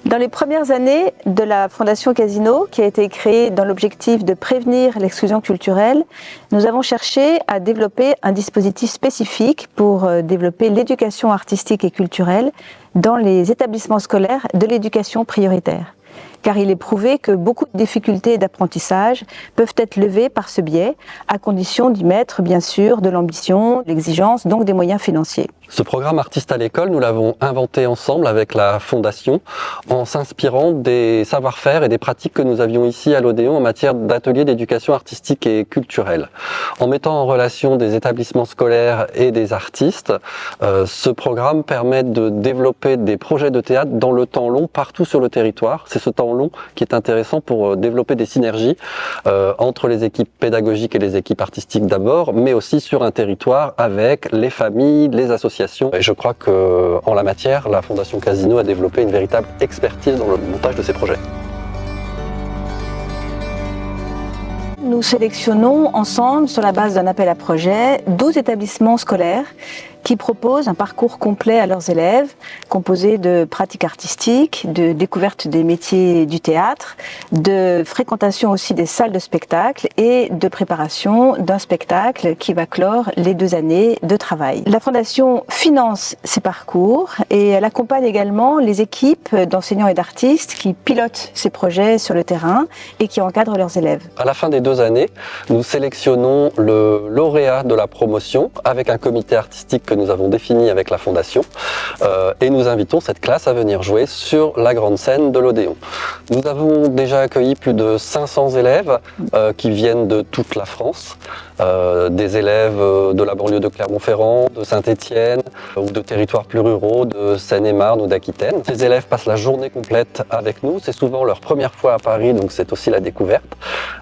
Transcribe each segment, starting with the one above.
Dans les premières années de la Fondation Casino, qui a été créée dans l'objectif de prévenir l'exclusion culturelle, nous avons cherché à développer un dispositif spécifique pour développer l'éducation artistique et culturelle dans les établissements scolaires de l'éducation prioritaire. Car il est prouvé que beaucoup de difficultés d'apprentissage peuvent être levées par ce biais, à condition d'y mettre bien sûr de l'ambition, de l'exigence, donc des moyens financiers. Ce programme Artistes à l'école, nous l'avons inventé ensemble avec la Fondation en s'inspirant des savoir-faire et des pratiques que nous avions ici à l'Odéon en matière d'ateliers d'éducation artistique et culturelle. En mettant en relation des établissements scolaires et des artistes, ce programme permet de développer des projets de théâtre dans le temps long partout sur le territoire. C'est ce temps long qui est intéressant pour développer des synergies entre les équipes pédagogiques et les équipes artistiques d'abord, mais aussi sur un territoire avec les familles, les associations. Et je crois qu'en la matière, la Fondation Casino a développé une véritable expertise dans le montage de ces projets. Nous sélectionnons ensemble, sur la base d'un appel à projet, 12 établissements scolaires qui proposent un parcours complet à leurs élèves, composé de pratiques artistiques, de découverte des métiers du théâtre, de fréquentation aussi des salles de spectacle et de préparation d'un spectacle qui va clore les 2 années de travail. La Fondation finance ces parcours et elle accompagne également les équipes d'enseignants et d'artistes qui pilotent ces projets sur le terrain et qui encadrent leurs élèves. À la fin des 2 années, nous sélectionnons le lauréat de la promotion avec un comité artistique que nous avons défini avec la Fondation et nous invitons cette classe à venir jouer sur la grande scène de l'Odéon. Nous avons déjà accueilli plus de 500 élèves qui viennent de toute la France, des élèves de la banlieue de Clermont-Ferrand, de Saint-Étienne ou de territoires plus ruraux, de Seine-et-Marne ou d'Aquitaine. Ces élèves passent la journée complète avec nous, c'est souvent leur première fois à Paris, donc c'est aussi la découverte.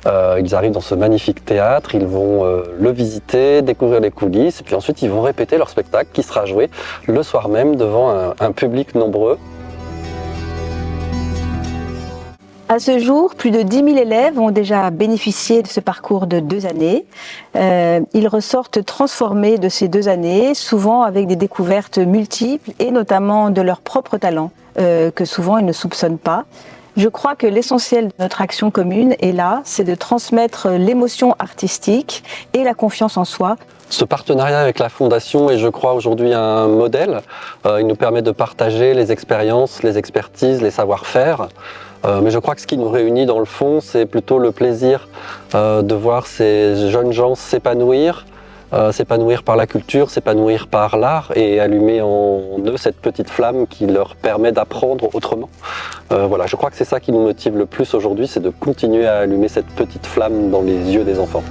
Ils arrivent dans ce magnifique théâtre, ils vont le visiter, découvrir les coulisses, et puis ensuite ils vont répéter leur spectacle qui sera joué le soir même devant un public nombreux. À ce jour, plus de 10 000 élèves ont déjà bénéficié de ce parcours de 2 années. Ils ressortent transformés de ces 2 années, souvent avec des découvertes multiples et notamment de leurs propres talents, que souvent ils ne soupçonnent pas. Je crois que l'essentiel de notre action commune est là, c'est de transmettre l'émotion artistique et la confiance en soi. Ce partenariat avec la Fondation est, je crois, aujourd'hui un modèle. Il nous permet de partager les expériences, les expertises, les savoir-faire. Mais je crois que ce qui nous réunit dans le fond, c'est plutôt le plaisir de voir ces jeunes gens s'épanouir, s'épanouir par la culture, s'épanouir par l'art et allumer en eux cette petite flamme qui leur permet d'apprendre autrement. Voilà, je crois que c'est ça qui nous motive le plus aujourd'hui, c'est de continuer à allumer cette petite flamme dans les yeux des enfants.